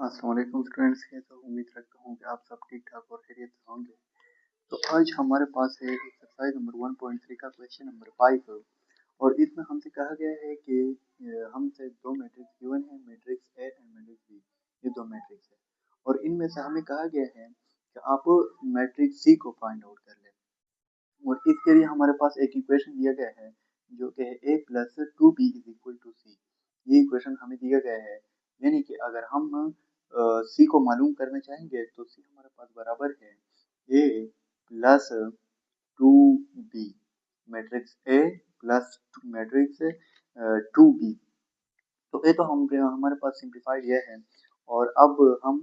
अस्सलाम वालेकुम स्टूडेंट्स के तो उम्मीद रखता हूँ कि आप सब ठीक ठाक और खैरियत से होंगे। तो आज हमारे पास है एक्सरसाइज नंबर 1.3 का क्वेश्चन नंबर 5 और इसमें हमसे कहा गया है कि हमसे दो मैट्रिक्स गिवन है, matrix A and matrix B. ये दो मैट्रिक्स है और इनमें से हमें कहा गया है कि आप मैट्रिक्स सी को फाइंड आउट कर लें और इसके लिए हमारे पास एक इक्वेशन दिया गया है जो कि है A plus two B is equal to C. ये इक्वेशन हमें दिया गया है, यानी कि अगर हम सी को मालूम करना चाहेंगे तो सी हमारे पास बराबर है A plus two B, matrix A plus matrix two B. तो ये तो हम हमारे पास सिंप्लीफाइड ये है और अब हम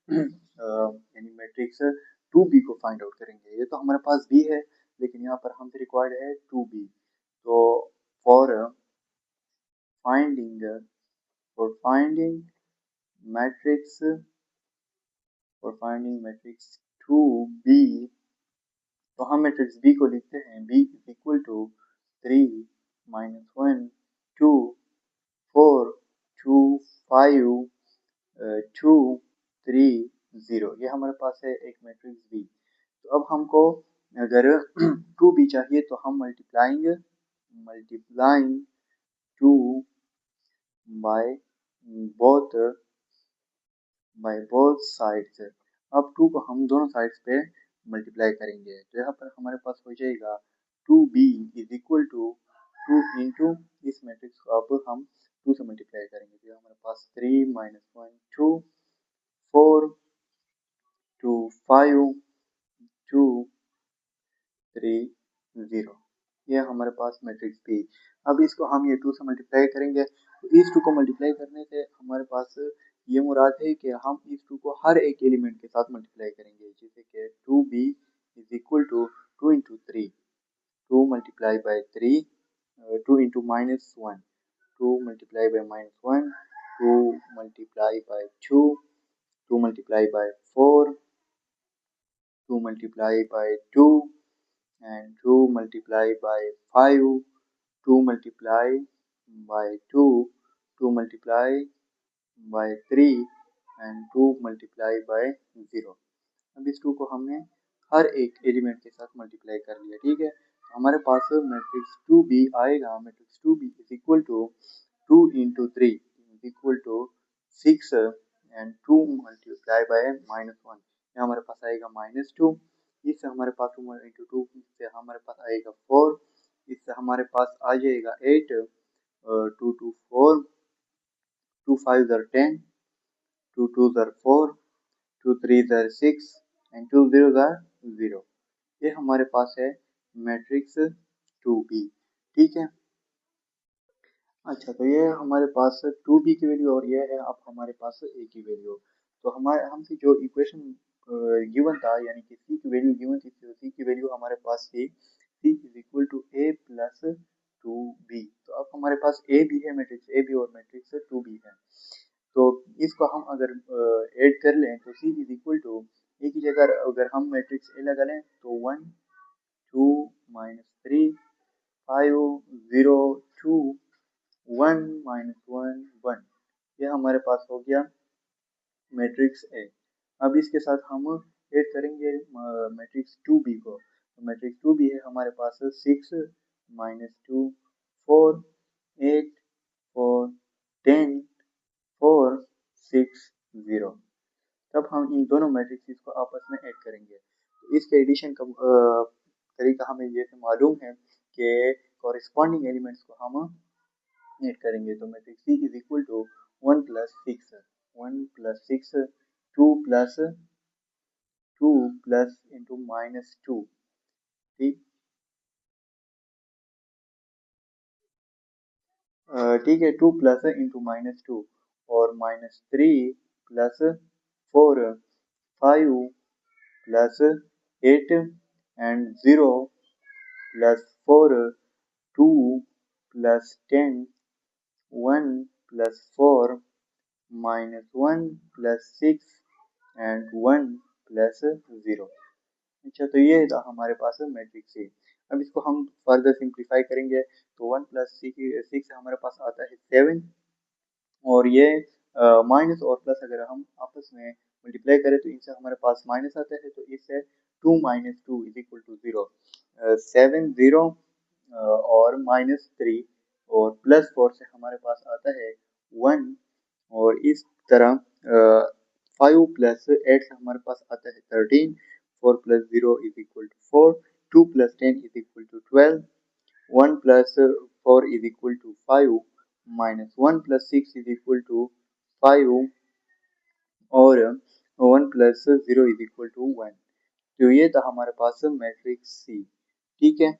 यानी मैट्रिक्स टू बी को फाइंड आउट करेंगे। ये तो हमारे पास बी है लेकिन यहाँ पर हमसे रिक्वायर्ड है टू बी। तो for finding finding matrix two B, तो हम मैट्रिक्स बी को लिखते हैं बी इज इक्वल टू 3 -1 2 4 2 5 2 3 0। ये हमारे पास है एक मैट्रिक्स बी। तो अब हमको अगर टू बी चाहिए तो हम multiplying to by both sides. अब टू को हम दोनों साइड्स पे मल्टीप्लाई करेंगे तो यहाँ पर हमारे पास हो जाएगा two B is equal to two into इस मैट्रिक्स को अब हम टू से मल्टीप्लाई करेंगे तो हमारे पास 3 -1 2 4 2 5 2 3 0। ये हमारे पास मैट्रिक्स बी। अब इसको हम ये टू से मल्टीप्लाई करेंगे तो इस टू को मल्टीप्लाई करने से हमारे पास ये मुराद है कि हम इस टू को हर एक एलिमेंट के साथ मल्टीप्लाई करेंगे, जैसे कि two B is equal to two into three, two multiply by three, two into -1, two multiply by -1, two multiply by two, two multiply by four, two multiply by two and 2 multiply by 5, 2 multiply by 2, 2 multiply by 3 and 2 multiply by 0। अब इस 2 को हमने हर एक element के साथ multiply कर लिया, ठीक है। तो हमारे पास मैट्रिक्स 2b आएगा, matrix 2b is equal to 2 into 3 is equal to 6 and 2 multiply by -1, हमारे पास आएगा -2। इससे हमारे पास इंटू टू से हमारे पास आएगा 4, इससे हमारे पास आ जाएगा 8, 2 2 4, 2 5 ज़र 10, 2 2 ज़र 4, 2 3 ज़र 6 एंड 2 0 ज़र 0। ये हमारे पास है मैट्रिक्स 2b, ठीक है। अच्छा, तो ये हमारे पास 2b की वैल्यू और ये है अब हमारे पास a की वैल्यू। तो हमारे हमसे जो इक्वेशन गिवन था, यानी कि c की वैल्यू गिवन थी, तो c की वैल्यू हमारे पास थी c is equal to a plus 2b। तो अब हमारे पास a भी है, मैट्रिक्स a भी और मैट्रिक्स 2b है। तो इसको हम अगर ऐड कर लें तो c is equal to a की जगह अगर हम मैट्रिक्स a लगा लें तो 1 2 -3 5 0 2 1 -1 1, ये हमारे पास हो गया मैट्रिक्स ए। अब इसके साथ हम ऐड करेंगे मैट्रिक्स 2b को। तो मैट्रिक्स 2b है हमारे पास 6 -2 4 8 4 10 4 6 0। तब हम इन दोनों मैट्रिक्स को आपस में ऐड करेंगे। तो इसके एडिशन का तरीका हमें ये मालूम है कि कॉरेस्पॉन्डिंग एलिमेंट्स को हम ऐड करेंगे। तो matrix C is equal to 1 plus 6, 1 plus 6, 2 plus into -2, ठीक ठीक है, 2 प्लस इंटू -2 और -3 plus 4 5 plus 8 and 0 plus 4 2 plus 10 1 plus 4 -1 plus 6 and 1 plus 0। अच्छा, तो ये था हमारे पास मैट्रिक्स ए। अब इसको हम फर्दर सिंप्लीफाई करेंगे तो 1 प्लस 6 हमारे पास आता है 7 और ये माइनस और प्लस अगर हम आपस में मल्टीप्लाई करें तो इनसे हमारे पास माइनस आता है, तो इससे 2 - 2 इज इक्वल टू 0, 7 0 और -3 और +4 से हमारे पास आता है 1, और इस तरह 5 + 8 से हमारे पास आता है 13, 4 + 0 is equal to 4, 2 + 10 is equal to 12, 1 + 4 is equal to 5, -1 + 6 is equal to 5, और 1 + 0 इज इक्वल टू 1। तो ये था हमारे पास मैट्रिक्स सी। ठीक है।